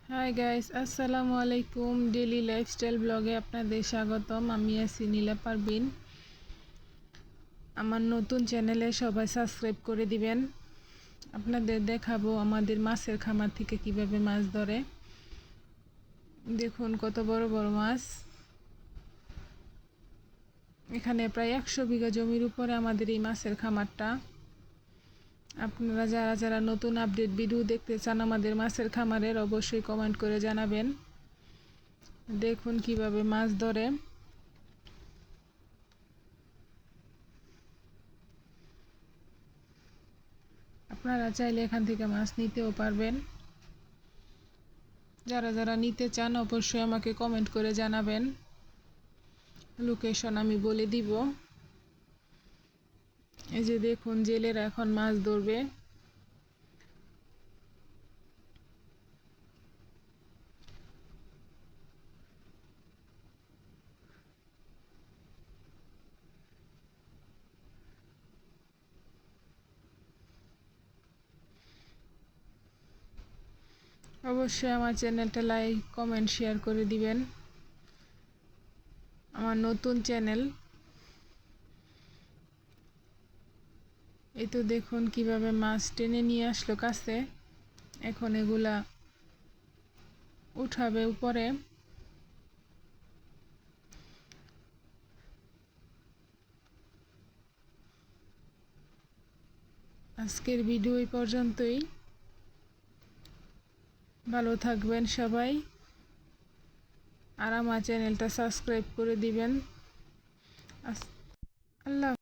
Hi guys, আসসালামু আলাইকুম। Daily lifestyle ব্লগে আপনাদের স্বাগতম। আমি আছি নীলা পারবিন। আমার নতুন চ্যানেলে সবাই সাবস্ক্রাইব করে দিবেন। আপনাদের দেখাবো আমাদের মাছের খামার থেকে কিভাবে মাছ ধরে। দেখুন কত বড় বড় মাছ। এখানে প্রায় 100 বিঘা জমির উপরে আমাদের এই মাছের খামারটা। আপনারা যারা যারা নতুন আপডেট ভিডিও দেখতে চান আমাদের মাছের খামারের, অবশ্যই কমেন্ট করে জানাবেন। দেখুন কিভাবে মাছ ধরে। আপনারা চাইলে এখান থেকে মাছ নিতেও পারবেন। যারা যারা নিতে চান অবশ্যই আমাকে কমেন্ট করে জানাবেন। লোকেশন আমি বলে দিব। এই যে দেখুন, জেলেরা এখন মাছ ধরবে। অবশ্যই আমার চ্যানেলটা লাইক কমেন্ট শেয়ার করে দিবেন। আমার নতুন চ্যানেল। এই তো দেখুন কিভাবে মাছ টেনে নিয়ে আসলো কাছে। এখন এগুলা উঠাবে উপরে। আজকের ভিডিও এই পর্যন্তই। ভালো থাকবেন সবাই, আর আমার চ্যানেলটা সাবস্ক্রাইব করে দিবেন। আল্লাহ।